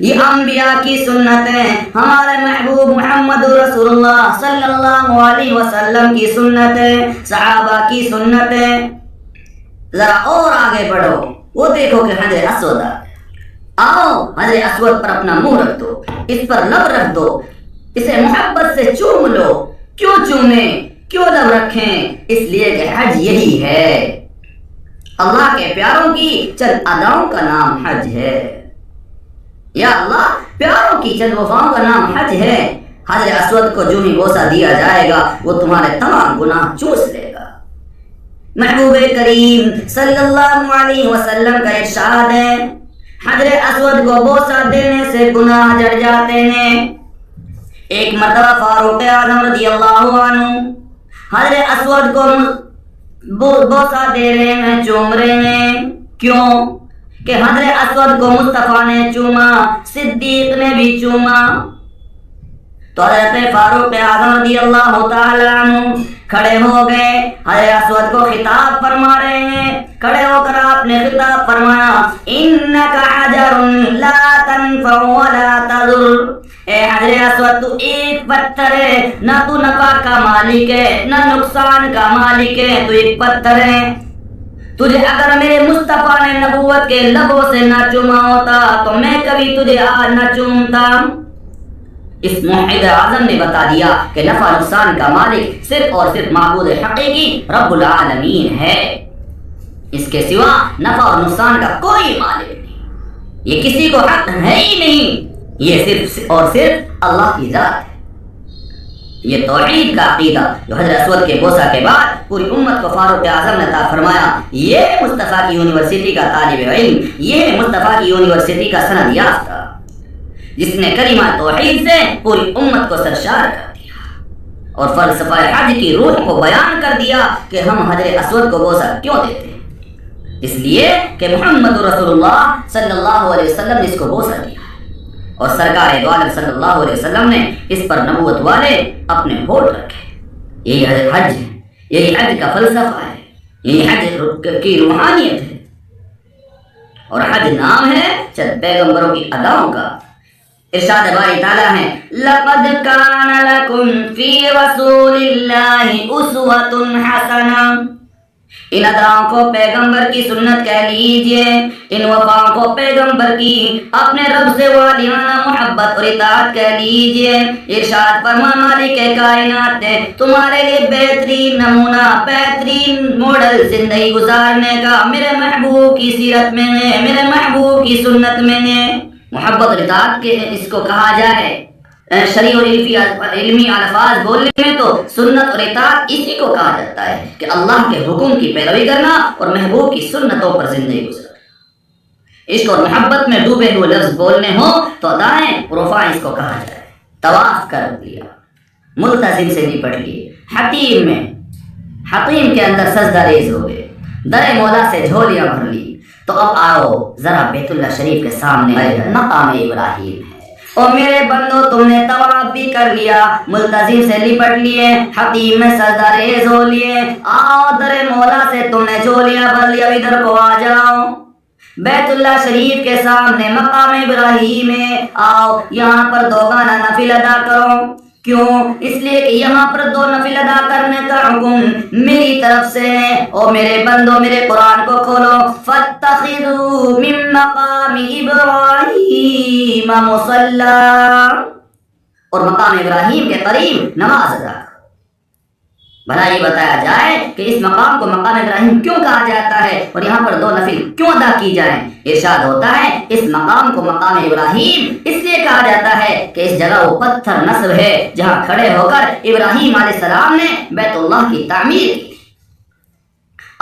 یہ انبیاء کی سنت ہے، ہمارے محبوب محمد رسول اللہ صلی اللہ علیہ وسلم کی سنت ہے، صحابہ کی سنت ہے۔ ذرا اور آگے بڑھو، وہ دیکھو کہ حجر اسود آؤ، حجر اسود پر اپنا منہ رکھ دو، اس پر لب رکھ دو، اسے محبت سے چوم لو۔ کیوں چومیں، کیوں لب رکھیں؟ اس لیے کہ حج یہی ہے، اللہ کے پیاروں کی چند اداؤں کا نام حج ہے۔ یا اللہ، پیاروں کی چند وفاؤں کا نام حج ہے۔ حجر اسود کو جو ہی بوسہ دیا جائے گا وہ تمہارے تمام گناہ چوس لے گا۔ محبوب کریم صلی اللہ علیہ وسلم کا ارشاد ہے، حجر اسود کو بوسہ دینے سے گناہ جڑ جاتے ہیں۔ ایک مرتبہ فاروق اعظم رضی اللہ عنہ حجر اسود کو بوسہ دے رہے ہیں، چوم رہے ہیں۔ کیوں کہ حجر اسود کو مصطفیٰ نے چوما، صدیق نے بھی چوما۔ تو حضرت فاروق اعظم رضی اللہ تعالی عنہ کھڑے ہو گئے، حجر اسود کو خطاب فرما رہے ہیں۔ کھڑے ہو کر آپ نے خطاب فرمایا، انک حجر لا تنفع ولا تضر، اے حجر اسود تو ایک پتھر ہے، نہ تو نفع کا مالک ہے نہ نقصان کا مالک ہے، تو ایک پتھر ہے۔ تجھے اگر میرے مصطفیٰ نے نبوت کے لبوں سے نہ چوما ہوتا تو میں کبھی تجھے آج نہ چومتا۔ اس موحد اعظم نے بتا دیا کہ نفع نقصان کا مالک صرف اور صرف معبود حقیقی رب العالمین ہے، اس کے سوا نفع اور نقصان کا کوئی مالک نہیں، یہ کسی کو حق ہے ہی نہیں، یہ صرف اور صرف اللہ کی ذات ہے۔ یہ توحید کا عقیدہ جو حجر اسود کے بوسہ کے بعد پوری امت کو فاروق اعظم نے عطا فرمایا، یہ مصطفیٰ کی یونیورسٹی کا طالب علم، یہ مصطفیٰ کی یونیورسٹی کا سند یافتہ جس نے کلمہ توحید سے پوری امت کو سرشار کر دیا اور فلسفہ حج کی روح کو بیان کر دیا کہ ہم حجر اسود کو بوسہ کیوں دیتے ہیں، اس لیے کہ محمد رسول اللہ صلی اللہ علیہ وسلم نے اس کو بوسہ دیا اور سرکار دو عالم صلی اللہ علیہ وسلم نے اس پر نبوت والے اپنے ہونٹ رکھے۔ یہی حج ہے، یہی حج کا فلسفہ ہے، یہی حج کی روحانیت ہے، اور حج نام ہے چند پیغمبروں کی اداؤں کا۔ ارشاد باری تعالیٰ ہے، لَقَدْ كَانَ لَكُمْ فِي رَسُولِ اللَّهِ أُسْوَةٌ حَسَنَةٌ، ان اداؤں کو پیغمبر کی سنت کہہ لیجئے، ان وفاؤں کو پیغمبر کی اپنے رب سے والہانہ محبت اور اطاعت کہہ لیجئے۔ ارشاد فرما، مالک کائنات نے تمہارے لیے بہترین نمونہ، بہترین ماڈل زندگی گزارنے کا میرے محبوب کی سیرت میں نے، میرے محبوب کی سنت میں نے۔ محبت اور اطاعت کے اس کو کہا جائے شرعی اور علمی الفاظ بولنے میں تو سنت اور اطاعت اسی کو کہا جاتا ہے کہ اللہ کے حکم کی پیروی کرنا اور محبوب کی سنتوں پر زندگی گزارنا۔ عشق اور محبت میں ڈوبے ہوئے لفظ بولنے ہو تو دائیں رفع اس کو کہا جائے۔ طواف کر لیا، ملتزم سے نپٹ لیے، حتیم کے اندر سجدہ ریز ہو گئے، در مولا سے جھولیاں بھر لی، تو اب آؤ ذرا بیت اللہ شریف کے سامنے مقام ابراہیم ہے۔ اور میرے بندو، تم نے طواف بھی کر لیا، ملتزم سے لپٹ لیے، حتیم میں سجدہ ریز ہو لیے، آؤ در مولا سے تم نے جھولیاں بھر لی، اب ادھر کو آ جاؤ بیت اللہ شریف کے سامنے مقام ابراہیم ہے، آؤ یہاں پر دو گانا نفل ادا کرو۔ کیوں؟ اس لیے کہ یہاں پر دو نفل ادا کرنے کا حکم میری طرف سے ہے۔ اور میرے بندو، میرے قرآن کو کھولو، فَاتَّخِذُوا مِن مَّقَامِ إِبْرَاهِيمَ مُصَلًّى، اور مقام ابراہیم کے قریب نماز ادا کرو۔ بھلا یہ بتایا جائے کہ اس مقام کو مقام ابراہیم کیوں کہا جاتا ہے اور یہاں پر دو نفل کیوں ادا کی جائیں؟ ارشاد ہوتا ہے، اس مقام کو مقام ابراہیم اس لیے کہا جاتا ہے کہ اس جگہ وہ پتھر نصب ہے جہاں کھڑے ہو کر ابراہیم علیہ السلام نے بیت اللہ کی تعمیر کی تھی۔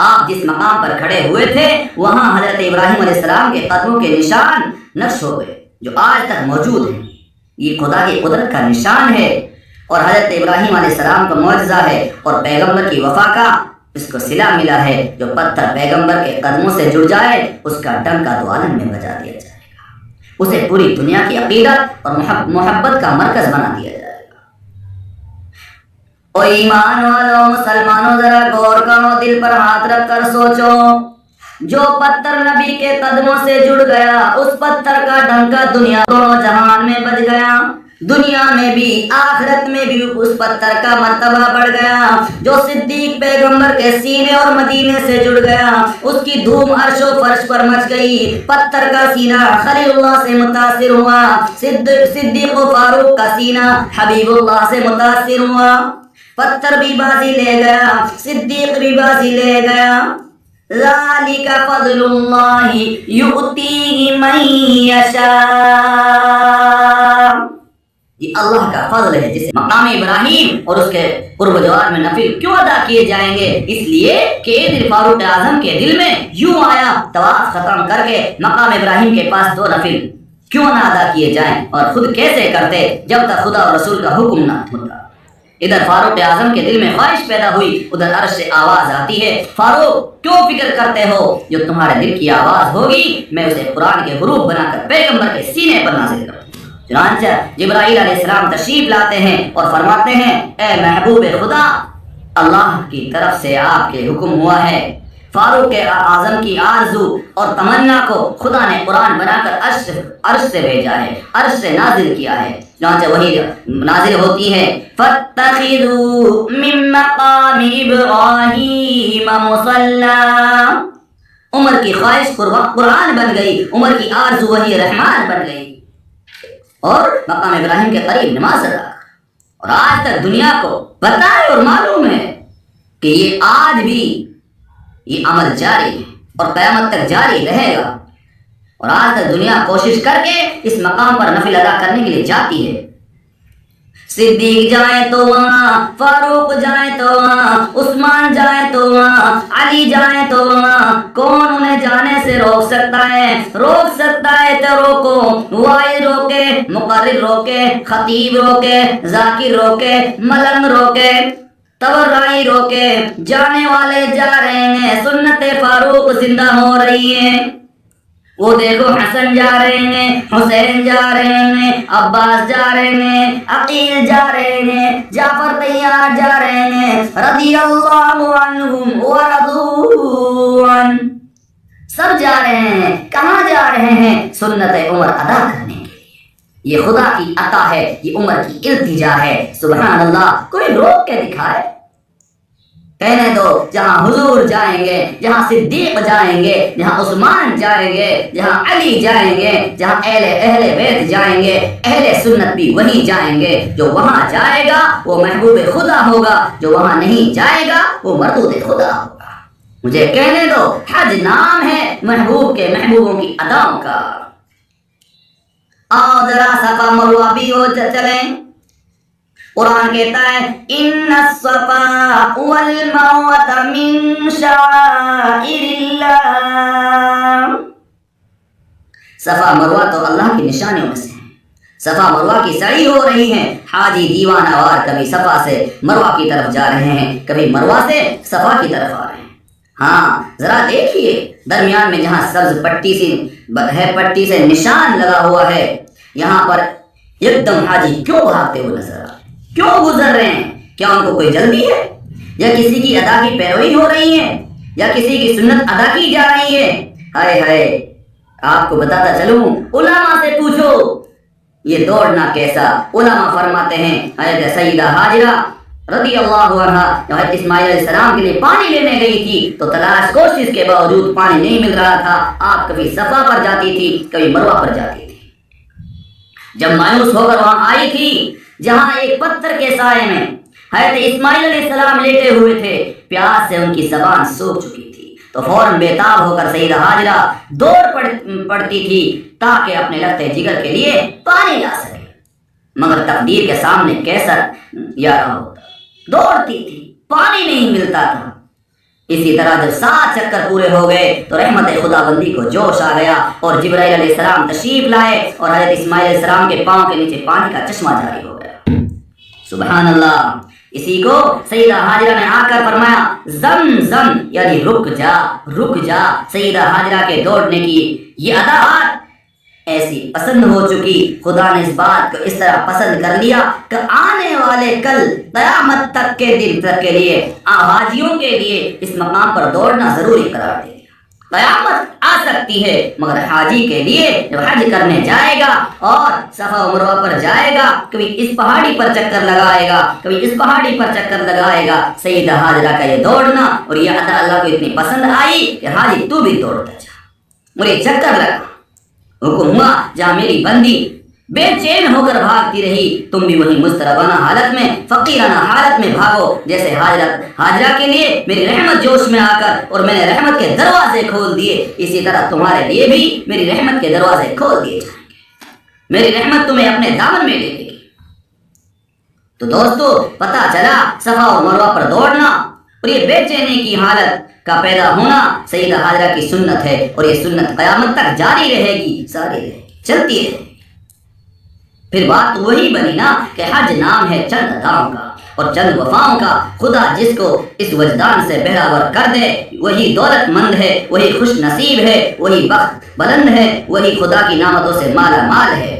آپ جس مقام پر کھڑے ہوئے تھے وہاں حضرت ابراہیم علیہ السلام کے قدموں کے نشان نقش ہو گئے جو آج تک موجود ہیں۔ یہ خدا کی قدرت کا نشان ہے اور حضرت ابراہیم علیہ السلام کا معجزہ ہے، اور پیغمبر کی وفا کا اس کو صلہ ملا ہے۔ جو پتھر پیغمبر کے قدموں سے جڑ جائے اس کا ڈنکا دو عالم میں بجا دیا جائے گا، اسے پوری دنیا کی عقیدت اور محبت کا مرکز بنا دیا جائے گا۔ اور ایمان والو، مسلمانوں، ذرا غور کرو، دل پر ہاتھ رکھ کر سوچو، جو پتھر نبی کے قدموں سے جڑ گیا اس پتھر کا ڈنکا دنیا دونوں جہان میں بج گیا، دنیا میں بھی آخرت میں بھی اس پتھر کا مرتبہ بڑھ گیا۔ جو صدیق پیغمبر کے سینے اور مدینے سے جڑ گیا اس کی دھوم عرش و فرش پر مچ گئی۔ پتھر کا سینہ خلیل اللہ سے متاثر ہوا، صدیق و فاروق کا سینہ حبیب اللہ سے متاثر ہوا۔ پتھر بھی بازی لے گیا، صدیق بھی بازی لے گیا۔ ذالک فضل اللہ یؤتیہ من یشاء، یہ اللہ کا فضل ہے جسے مقام ابراہیم اور اس کے قرب جوار میں نفل کیوں ادا کیے جائیں گے؟ اس لیے کہ دل فاروق اعظم کے دل میں یوں آیا، طواف ختم کر کے مقام ابراہیم کے پاس 2 نفل کیوں نہ ادا کیے جائیں، اور خود کیسے کرتے جب تک خدا اور رسول کا حکم نہ ہوتا۔ ادھر فاروق اعظم کے دل میں خواہش پیدا ہوئی، ادھر عرش سے آواز آتی ہے، فاروق کیوں فکر کرتے ہو؟ جو تمہارے دل کی آواز ہوگی میں اسے قرآن کے حروف بنا کر پیغمبر کے سینے پر نازل کروں۔ چنانچہ جبرائیل علیہ السلام تشریف لاتے ہیں اور فرماتے ہیں، اے محبوب خدا، اللہ کی طرف سے آپ کے حکم ہوا ہے۔ فاروق اعظم کی آرزو اور تمنا کو خدا نے قرآن بنا کر عرش سے بھیجا ہے، عرش سے نازل کیا ہے۔ چنانچہ وہی نازل ہوتی ہے، فَاتَّخِذُوا مِن مَّقَامِ إِبْرَاهِيمَ مُصَلًّى، عمر کی خواہش قرآن بن گئی، عمر کی آرزو وہی رحمان بن گئی اور مقام ابراہیم کے قریب نماز ادا کر۔ اور آج تک دنیا کو پتہ ہے اور معلوم ہے کہ یہ آج بھی یہ عمل جاری ہے اور قیامت تک جاری رہے گا، اور آج تک دنیا کوشش کر کے اس مقام پر نفل ادا کرنے کے لیے جاتی ہے۔ صدیق جائیں تو وہاں، فاروق جائیں تو وہاں، عثمان جائیں تو وہاں، علی جائیں تو وہاں، کون انہیں جانے سے روک سکتا ہے؟ روک سکتا ہے تو روکو، وائد روکے، مقرر روکے، خطیب روکے، ذاکر روکے، ملنگ روکے، تبرائی روکے، جانے والے جا رہے ہیں، سنت فاروق زندہ ہو رہی ہے۔ وہ دیکھو حسن جا رہے ہیں، حسین جا رہے ہیں، عباس جا رہے ہیں، عقیل جا رہے ہیں، جعفر طیار جا رہے ہیں، رضی اللہ عنہم ورضوا عنہ، سب جا رہے ہیں۔ کہاں جا رہے ہیں؟ سنت عمر ادا کرنے کے لیے۔ یہ خدا کی عطا ہے، یہ عمر کی التجا ہے۔ سبحان اللہ، کوئی روک کے دکھائے، کہنے دو جہاں حضور جائیں گے، جہاں صدیق جائیں گے، جہاں عثمان جائیں گے، جہاں علی جائیں گے، جہاں اہل بیت جائیں گے، اہل سنت بھی وہیں جائیں گے۔ جو وہاں جائے گا وہ محبوب خدا ہوگا، جو وہاں نہیں جائے گا وہ مردود خدا ہوگا۔ مجھے کہنے دو، حج نام ہے محبوب کے، محبوبوں کی اداؤں کا۔ آؤ ذرا صفا مروہ بھی ہو چلیں۔ قرآن کہتا ہے، ان الصفا والمروہ من شعائر اللہ، صفا مروہ تو اللہ کی نشانیوں میں سے ہیں۔ صفا مروہ کی سعی ہو رہی ہے، حاجی دیوانہ وار کبھی صفا سے مروہ کی طرف جا رہے ہیں، کبھی مروہ سے صفا کی طرف آ رہے ہیں۔ ہاں ذرا دیکھیے، درمیان میں جہاں سبز پٹی سے نشان لگا ہوا ہے، یہاں پر ایک دم حاجی کیوں بھاگتے ہوئے نظر آ رہے ہیں؟ کیوں گزر رہے ہیں؟ کیا ان کو کوئی جلدی ہے، یا کسی کی ادا کی پیروی ہو رہی ہے، یا کسی کی سنت ادا کی جا رہی ہے؟ ہائے ہائے، آپ کو بتاتا چلوں، علماء سے پوچھو یہ دوڑنا کیسا۔ علماء فرماتے ہیں، حضرت سیدہ ہاجرہ رضی اللہ عنہا حضرت اسماعیل علیہ السلام کے لیے پانی لینے گئی تھی تو تلاش کوشش کے باوجود پانی نہیں مل رہا تھا۔ آپ کبھی صفا پر جاتی تھی، کبھی مروہ پر جاتی تھی۔ جب مایوس ہو کر وہاں آئی تھی جہاں ایک پتھر کے سائے میں حضرت اسماعیل علیہ السلام لیٹے ہوئے تھے، پیاس سے ان کی زبان سوکھ چکی تھی، تو فوراً بیتاب ہو کر سیدہ ہاجرہ دوڑ پڑتی تھی تاکہ اپنے لگتے جگر کے لیے پانی لا سکے، مگر تقدیر کے سامنے کیسا یا رہا ہوتا، دوڑتی تھی، پانی نہیں ملتا تھا۔ اسی طرح جب 7 چکر پورے ہو گئے تو رحمت خدا بندی کو جوش آ گیا اور جبرائیل علیہ السلام تشریف لائے اور حضرت اسماعیل علیہ السلام کے پاؤں کے نیچے پانی کا چشمہ جاری ہو گیا۔ سبحان اللہ۔ اسی کو سیدہ ہاجرہ نے آ کر فرمایا، زم زم، یعنی رک جا رک جا۔ سیدہ ہاجرہ کے دوڑنے کی یہ ادا ایسی پسند ہو چکی، خدا نے اس بات کو اس طرح پسند کر لیا کہ آنے والے کل قیامت تک کے دن تک کے لیے حاجیوں کے لیے اس مقام پر دوڑنا ضروری قرار دے دیا۔ قیامت آ سکتی ہے، مگر حاجی کے لیے جب حج کرنے جائے گا اور صفا و مروہ پر جائے گا، کبھی اس پہاڑی پر چکر لگائے گا، کبھی اس پہاڑی پر چکر لگائے گا، سیدہ حاجرہ کا یہ دوڑنا اور یہ ادا اللہ کو اتنی پسند آئی کہ حاجی تو بھی دوڑتا جا، مجھے چکر لگا۔ حکم ہوا جہاں میری بندی بے چین ہو کر بھاگتی رہی، تم بھی وہی مضطربانہ حالت میں، فقیرانہ حالت میں بھاگو، جیسے حاجرہ کے لیے میری رحمت جوش میں آ کر اور میں نے رحمت کے دروازے کھول دیے، اسی طرح تمہارے لیے بھی میری رحمت کے دروازے کھول دیے جائیں گے، میری رحمت تمہیں اپنے دامن میں لے لے گی۔ تو دوستو پتہ چلا صفا و مروہ پر دوڑنا اور یہ بے چینی کی حالت کا پیدا ہونا سیدہ حاجرہ کی سنت ہے، اور یہ سنت قیامت تک جاری رہے گی، ساری رہے گی، چلتی رہے گی۔ پھر بات وہی بنی نا کہ حج نام ہے چند اداؤں کا اور چند وفاؤں کا، خدا جس کو اس وجدان سے بہراور کر دے وہی دولت مند ہے، وہی خوش نصیب ہے، وہی بخت بلند ہے، وہی خدا کی نعمتوں سے مالا مال ہے۔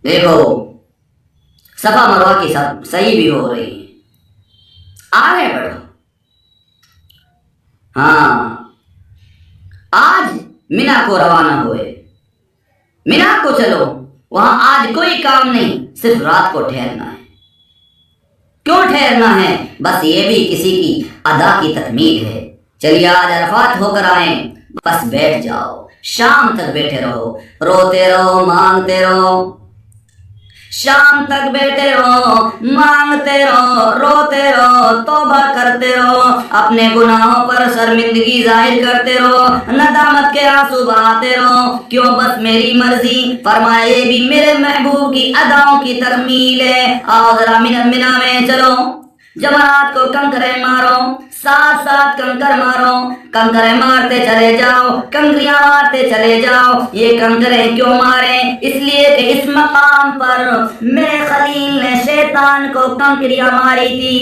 دیکھو صفا مروہ کی سب صحیح بھی ہو رہی ہے، آگے بڑھو۔ ہاں آج مینا کو روانہ ہوئے، مینا کو چلو، وہاں آج کوئی کام نہیں، صرف رات کو ٹھہرنا ہے۔ کیوں ٹھہرنا ہے؟ بس یہ بھی کسی کی ادا کی تکمیل ہے۔ چلیے آج عرفات ہو کر آئیں، بس بیٹھ جاؤ، شام تک بیٹھے رہو، روتے رہو، مانگتے رہو، شام تک بیٹھے رہو، مانگتے رہو، روتے رہو، توبہ کرتے رہو، اپنے گناہوں پر شرمندگی ظاہر کرتے رہو، ندامت کے آنسو بہاتے رہو۔ کیوں؟ بس میری مرضی، فرمائے یہ بھی میرے محبوب کی اداؤں کی تکمیل ہے۔ آؤ ذرا مینا میں چلو، جمرات کو کنکرے مارو، ساتھ ساتھ کنکر مارو، کنکرے مارتے چلے جاؤ، کنکریاں مارتے چلے جاؤ۔ یہ کنکرے کیوں مارے؟ اس لیے کہ اس مقام پر میرے خلیل نے شیطان کو کنکریاں ماری تھی۔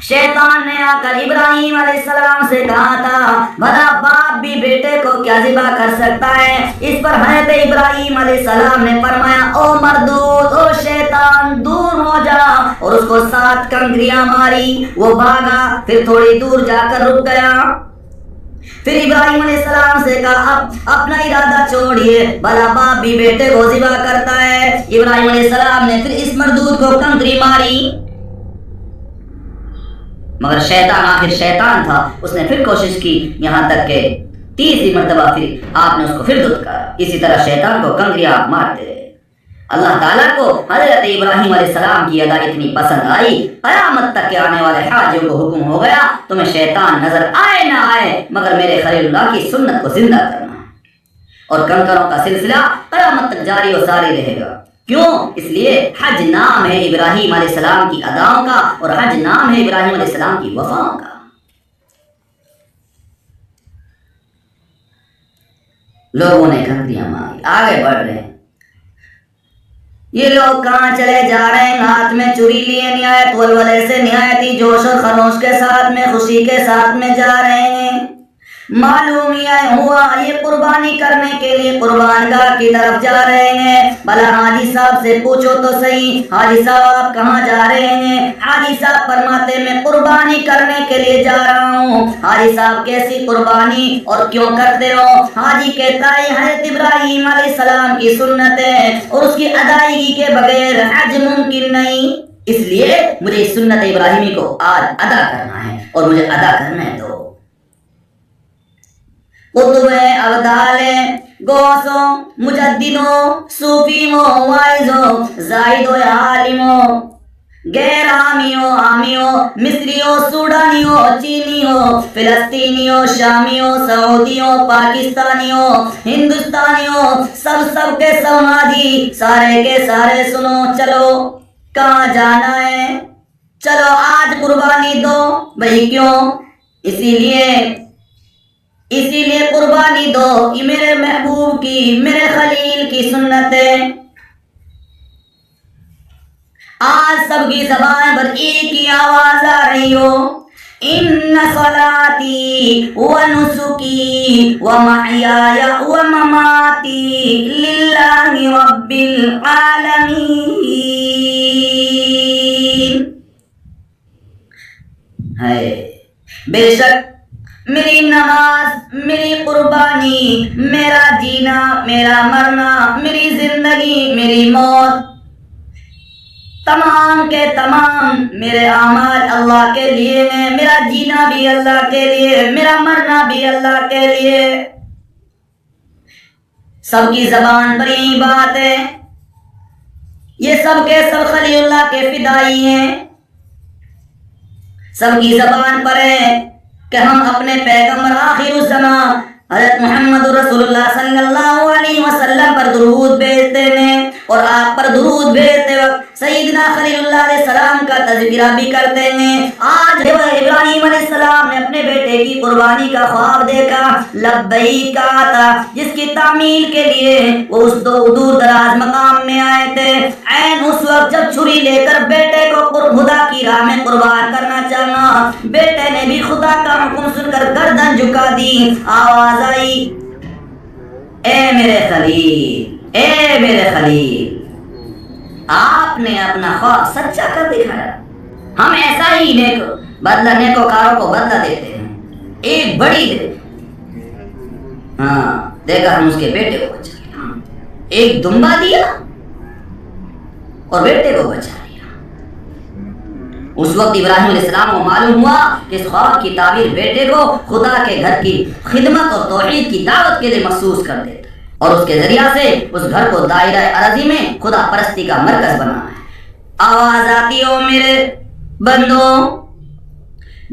شیطان نے آ کر ابراہیم علیہ السلام سے کہا تھا بھلا باپ بھی بیٹے کو کیا ذبح کر سکتا ہے؟ اس پر حضرت ابراہیم علیہ السلام نے فرمایا او مردود، او شیطان دور ہو جا، اور اس کو 7 کنکریاں ماری، وہ بھاگا، پھر تھوڑی دور جا کر رک گیا۔ پھر ابراہیم علیہ السلام سے کہا اب اپنا ارادہ چھوڑیے، بھلا باپ بھی بیٹے کو ذبح کرتا ہے؟ ابراہیم علیہ السلام نے پھر اس مردود کو کنکری ماری، مگر شیطان آخر شیطان تھا، اس نے پھر کوشش کی، یہاں تک کہ 30 مرتبہ پھر آپ نے اس کو پھر دھتکارا۔ اسی طرح شیطان کو کنکریاں مارتے رہے۔ اللہ تعالیٰ کو حضرت ابراہیم علیہ السلام کی ادا اتنی پسند آئی، قیامت تک کے آنے والے حاجیوں کو حکم ہو گیا تمہیں شیطان نظر آئے نہ آئے مگر میرے خلیل اللہ کی سنت کو زندہ کرنا ہے، اور کنکروں کا سلسلہ قیامت تک جاری و ساری رہے گا۔ کیوں؟ اس لیے حج نام ہے ابراہیم علیہ السلام کی اداؤں کا، اور حج نام ہے ابراہیم علیہ السلام کی وفاؤں کا۔ لوگوں نے کنکریاں ماری، آگے بڑھ رہے ہیں۔ یہ لوگ کہاں چلے جا رہے ہیں؟ ہاتھ میں چوری لیے نہایت ولولے سے، نہایت جوش و خروش کے ساتھ میں، خوشی کے ساتھ میں جا رہے ہیں۔ معلوم یہ ہوا یہ قربانی کرنے کے لیے قربان گاہ کی طرف جا رہے ہیں۔ بھلا حاجی صاحب سے پوچھو تو صحیح، حاجی صاحب آپ کہاں جا رہے ہیں؟ حاجی صاحب فرماتے میں قربانی کرنے کے لیے جا رہا ہوں۔ حاجی صاحب کیسی قربانی اور کیوں کرتے ہو؟ حاجی کہتا ہے حضرت ابراہیم علیہ السلام کی سنت ہے اور اس کی ادائیگی کے بغیر حج ممکن نہیں، اس لیے مجھے سنت ابراہیمی کو آج ادا کرنا ہے، اور مجھے ادا کرنے دو۔ قطب ابدال غوثوں، مجددوں، صوفیوں، واعظوں، زاہدوں، عالموں، غیر عامیوں، مصریوں، سوڈانیوں، چینیوں، فلسطینیوں، شامیوں، سعودیوں، پاکستانیوں، ہندوستانیوں، سب کے سب مادی، سارے کے سارے سنو، چلو کہاں جانا ہے؟ چلو آج قربانی دو۔ بھئی کیوں؟ اسی لیے قربانی دو، یہ میرے محبوب کی، میرے خلیل کی سنت ہے۔ آج سب کی زبان پر ایک ہی آواز آ رہی ہو، ان صلاتی و نسکی و محیای و مماتی للہ رب العالمین۔ ہے بے شک میری نماز، میری قربانی، میرا جینا، میرا مرنا، میری زندگی، میری موت، تمام کے تمام میرے اعمال اللہ کے لیے ہیں. میرا جینا بھی اللہ کے لیے، میرا مرنا بھی اللہ کے لیے. سب کی زبان پر یہی بات ہے. یہ سب کے سب خلیل اللہ کے فدائی ہیں. سب کی زبان پر ہے کہ ہم اپنے پیغمبر آخر الزمان حضرت محمد رسول اللہ صلی اللہ علیہ وسلم پر درود بھیجتے ہیں، اور آپ پر درود بھیجتے وقت سیدنا خلیل اللہ علیہ السلام کا تذکرہ بھی کرتے ہیں. آج ابراہیم علیہ السلام نے اپنے بیٹے کی قربانی کا خواب دیکھا، لبیک کہا تھا، جس کی تعمیل کے لیے وہ اس دور دراز مقام میں آئے تھے. عین اس وقت جب چھری لے کر بیٹے کو خدا کی راہ میں قربان کرنا چاہنا، بیٹے نے بھی خدا کا حکم سن کر گردن جھکا دی. آواز آئی، اے میرے خلیل، اے میرے خلیل، آپ نے اپنا خواب سچا کر دکھایا. ہم ایسا ہی نیکوکاروں کو بدلہ دیتے ہیں. ایک بڑی دیکھا ہم اس کے بیٹے کو بچا لیا، ایک دمبا دیا اور بیٹے کو بچا لیا. اس وقت ابراہیم علیہ السلام کو معلوم ہوا کہ اس خواب کی تعبیر بیٹے کو خدا کے گھر کی خدمت اور توحید کی دعوت کے لیے مخصوص کر دیتا ہے، اور اس کے ذریعہ سے اس گھر کو دائرہ ارضی میں خدا پرستی کا مرکز بنانا ہے. آواز آتی ہو میرے بندو،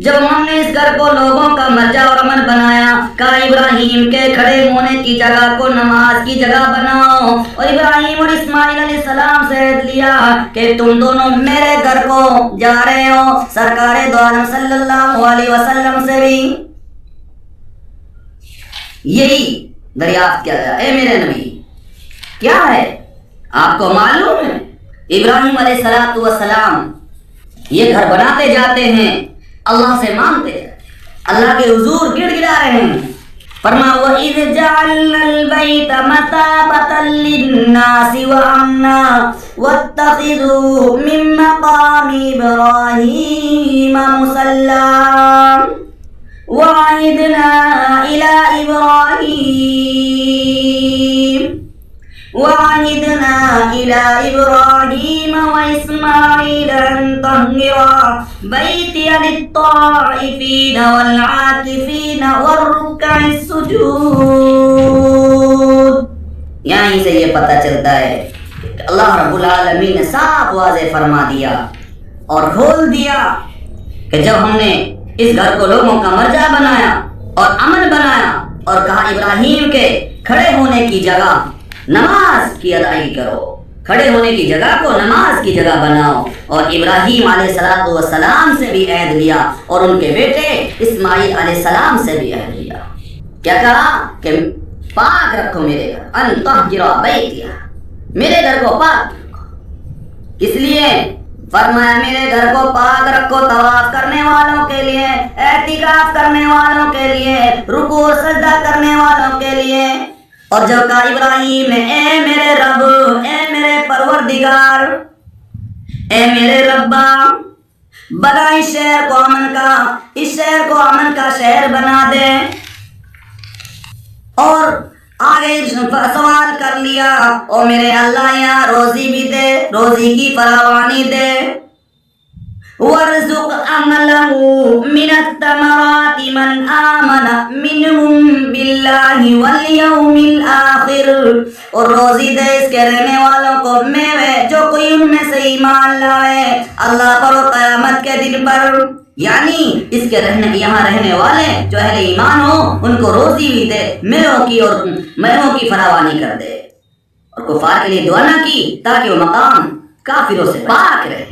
جب ہم نے اس گھر کو لوگوں کا مرجع اور امن بنایا، کہا ابراہیم کے کھڑے ہونے کی جگہ کو نماز کی جگہ بناؤ، اور ابراہیم اور اسماعیل علیہ السلام سے عہد لیا کہ تم دونوں میرے گھر کو جا رہے ہو. سرکار دو عالم صلی اللہ علیہ وسلم سے بھی یہی دریافت کیا گیا، اے میرے نبی کیا ہے آپ کو معلوم ہے؟ ابراہیم علیہ السلام یہ گھر بناتے جاتے ہیں، اللہ سے مانگتے ہیں، اللہ کے حضور گڑ گڑا رہے ہیں. فرما وَإِذْ جَعَلْنَا الْبَيْتَ مَثَابَةً لِلنَّاسِ وَأَمْنًا وَاتَّخِذُوا مِن مَّقَامِ إِبْرَاهِيمَ مُصَلًّى وَعَهِدْنَا إِلَى إِبْرَاهِيمَ وَإِسْمَاعِيلَ أَن طَهِّرَا بَيْتِيَ لِلطَّائِفِينَ وَالْعَاكِفِينَ وَالرُّكَّعِ السُّجُودِ. یہیں سے یہ پتہ چلتا ہے کہ اللہ رب العالمین نے صاف واضح فرما دیا اور کھول دیا کہ جب ہم نے اس گھر کو لوگوں کا مرجع بنایا اور امن بنایا، اور کہا ابراہیم کے کھڑے ہونے کی جگہ نماز کی ادائیگی کرو، کھڑے ہونے کی جگہ کو نماز کی جگہ بناؤ، اور ابراہیم علیہ السلام سے بھی عہد لیا اور ان کے بیٹے اسماعیل علیہ السلام سے بھی عہد لیا. کیا کہا کہ پاک رکھو میرے گھر، ان طہر بیتی، میرے گھر کو پاک رکھو. کس لیے؟ فرمایا میرے گھر کو پاک رکھو طواف کرنے والوں کے لیے، اعتکاف کرنے والوں کے لیے، رکوع و سجدہ کرنے والوں کے لیے. اور جب کہا ابراہیم نے اے میرے رب، اے میرے پروردگار، اے میرے ربا، بنا اس شہر کو امن کا، اس شہر کو امن کا شہر بنا دے. اور آگے سوال کر لیا، او میرے اللہ یہاں روزی بھی دے، روزی کی فراوانی دے. وَارْزُقْ أَهْلَهُ مِنَ الثَّمَرَاتِ مَنْ آمَنَ مِنْهُمْ بِاللَّهِ وَالْيَوْمِ الْآخِرِ، اور روزی دے اس کے رہنے والوں کو میوے جو کوئی ان میں سے ایمان لائے اللہ پر و قیامت کے دن پر. یعنی اس کے یہاں رہنے والے جو اہل ایمان ہو ان کو روزی بھی دے، میووں کی فراوانی کر دے. اور کفار کے لیے دعا نہ کی تاکہ وہ مقام کافروں سے پاک رہے.